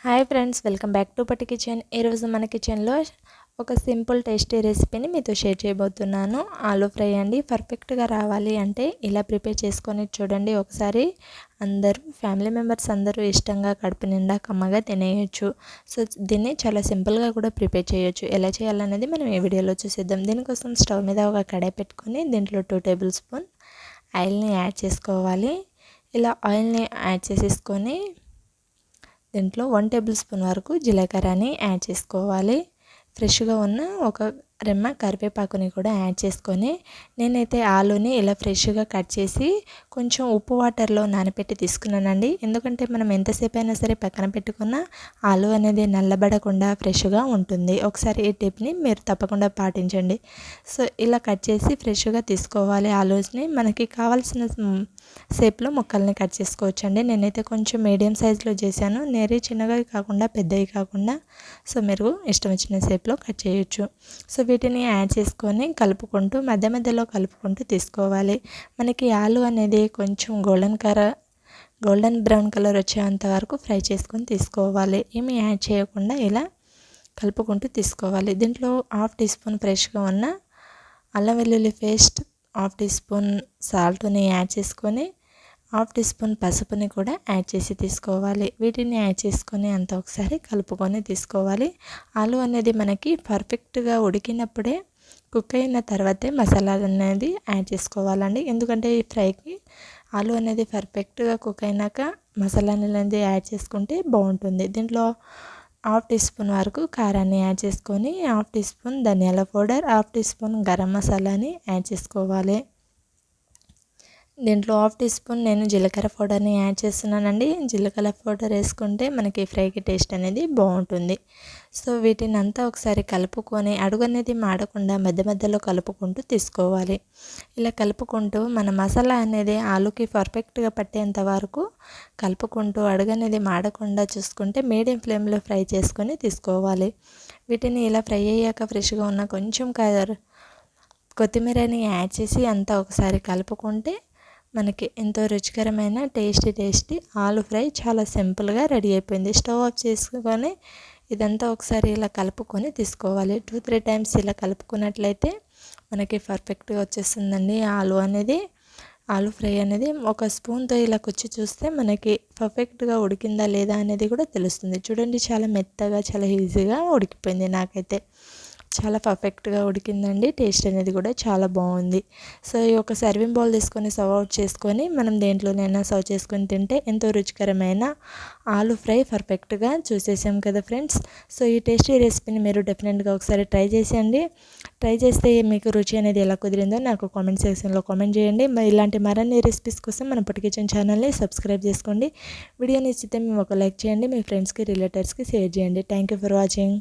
Hi friends, welcome back to పట్టి kitchen. ఈరోజు మన కిచెన్లో ఒక సింపుల్ టేస్టీ రెసిపీని మీతో షేర్ చేయబోతున్నాను. ఆలూ ఫ్రై అండి. పర్ఫెక్ట్గా రావాలి అంటే ఇలా ప్రిపేర్ చేసుకొని చూడండి ఒకసారి. అందరూ ఫ్యామిలీ మెంబర్స్ అందరూ ఇష్టంగా కడుపు నిండా కమ్మగా తినేయచ్చు. సో దీన్ని చాలా సింపుల్గా కూడా ప్రిపేర్ చేయొచ్చు. ఎలా చేయాలనేది మనం ఈ వీడియోలో చూసేద్దాం. దీనికోసం స్టవ్ మీద ఒక కడాయి పెట్టుకొని దీంట్లో 2 టేబుల్ స్పూన్ ఆయిల్ని యాడ్ చేసుకోవాలి. ఇలా ఆయిల్ని యాడ్ చేసేసుకొని దీంట్లో 1 టేబుల్ స్పూన్ వరకు జీలకర్రని యాడ్ చేసుకోవాలి. ఫ్రెష్గా ఉన్న ఒక రెమ్మ కరివేపాకుని కూడా యాడ్ చేసుకొని, నేనైతే ఆలూని ఇలా ఫ్రెష్గా కట్ చేసి కొంచెం ఉప్పు వాటర్లో నానబెట్టి తీసుకున్నానండి. ఎందుకంటే మనం ఎంతసేపు అయినా సరే పక్కన పెట్టుకున్న ఆలూ అనేది నల్లబడకుండా ఫ్రెష్గా ఉంటుంది. ఒకసారి ఈ టిప్ని మీరు తప్పకుండా పాటించండి. సో ఇలా కట్ చేసి ఫ్రెష్గా తీసుకోవాలి. ఆలూస్ని మనకి కావాల్సిన షేప్లో ముక్కల్ని కట్ చేసుకోవచ్చండి. నేనైతే కొంచెం మీడియం సైజులో చేశాను. నేరే చిన్నగా కాకుండా పెద్దవి కాకుండా, సో మీరు ఇష్టం వచ్చిన షేప్లో కట్ చేయొచ్చు. సో వీటిని యాడ్ చేసుకొని కలుపుకుంటూ మధ్య మధ్యలో కలుపుకుంటూ తీసుకోవాలి. మనకి ఆలు అనేది కొంచెం గోల్డెన్ బ్రౌన్ కలర్ వచ్చేంత వరకు ఫ్రై చేసుకొని తీసుకోవాలి. ఏమీ యాడ్ చేయకుండా ఇలా కలుపుకుంటూ తీసుకోవాలి. దీంట్లో 1/2 టీ స్పూన్ ఫ్రెష్గా ఉన్న అల్లం వెల్లుల్లి పేస్ట్, 1/2 టీ స్పూన్ సాల్ట్ని యాడ్ చేసుకొని 1/2 టీ స్పూన్ పసుపుని కూడా యాడ్ చేసి తీసుకోవాలి. వీటిని యాడ్ చేసుకొని అంతా ఒకసారి కలుపుకొని తీసుకోవాలి. ఆలు అనేది మనకి పర్ఫెక్ట్గా ఉడికినప్పుడే, కుక్ అయిన తర్వాతే మసాలా అనేది యాడ్ చేసుకోవాలండి. ఎందుకంటే ఈ ఫ్రైకి ఆలు అనేది పర్ఫెక్ట్గా కుక్ అయినాక మసాలా అనేది యాడ్ చేసుకుంటే బాగుంటుంది. దీంట్లో 1/2 టీ స్పూన్ వరకు కారాన్ని యాడ్ చేసుకొని 1/2 టీ స్పూన్ ధనియాల పౌడర్, 1/2 టీ స్పూన్ గరం మసాలాని యాడ్ చేసుకోవాలి. దీంట్లో 1/2 టీ స్పూన్ నేను జీలకర్ర పౌడర్ని యాడ్ చేస్తున్నానండి. జీలకర్ర పౌడర్ వేసుకుంటే మనకి ఫ్రైకి టేస్ట్ అనేది బాగుంటుంది. సో వీటిని అంతా ఒకసారి కలుపుకొని అడుగు అనేది మాడకుండా మధ్య మధ్యలో కలుపుకుంటూ తీసుకోవాలి. ఇలా కలుపుకుంటూ మన మసాలా అనేది ఆలుకి పర్ఫెక్ట్గా పట్టేంత వరకు కలుపుకుంటూ అడుగు అనేది మాడకుండా చూసుకుంటే మీడియం ఫ్లేమ్లో ఫ్రై చేసుకొని తీసుకోవాలి. వీటిని ఇలా ఫ్రై అయ్యాక ఫ్రెష్గా ఉన్న కొంచెం కొత్తిమీరని యాడ్ చేసి అంతా ఒకసారి కలుపుకుంటే మనకి ఎంతో రుచికరమైన టేస్టీ ఆలు ఫ్రై చాలా సింపుల్గా రెడీ అయిపోయింది. స్టవ్ ఆఫ్ చేసుకొని ఇదంతా ఒకసారి ఇలా కలుపుకొని తీసుకోవాలి. 2-3 టైమ్స్ ఇలా కలుపుకున్నట్లయితే మనకి పర్ఫెక్ట్గా వచ్చేస్తుందండి ఆలు ఫ్రై అనేది. ఒక స్పూన్తో ఇలా కుచ్చి చూస్తే మనకి పర్ఫెక్ట్గా ఉడికిందా లేదా అనేది కూడా తెలుస్తుంది. చూడండి, చాలా మెత్తగా చాలా ఈజీగా ఉడికిపోయింది. నాకైతే చాలా పర్ఫెక్ట్గా ఉడికిందండి. టేస్ట్ అనేది కూడా చాలా బాగుంది. సో ఈ ఒక సర్వింగ్ బౌల్ తీసుకొని సర్వ్ అవుట్ చేసుకొని మనం దేంట్లోనైనా సర్వ్ చేసుకొని తింటే ఎంతో రుచికరమైన ఆలు ఫ్రై పర్ఫెక్ట్గా చూసేసాం కదా ఫ్రెండ్స్. సో ఈ టేస్టీ రెసిపీని మీరు డెఫినెట్గా ఒకసారి ట్రై చేసేయండి. ట్రై చేస్తే మీకు రుచి అనేది ఎలా కుదిరిందో నాకు కామెంట్ సెక్షన్లో కామెంట్ చేయండి. ఇలాంటి మరిన్ని రెసిపీస్ కోసం మన పట్టి కిచెన్ ఛానల్ని సబ్స్క్రైబ్ చేసుకోండి. వీడియో నచ్చితే మేము ఒక లైక్ చేయండి. మీ ఫ్రెండ్స్కి రిలేటివ్స్కి షేర్ చేయండి. Thank you for watching.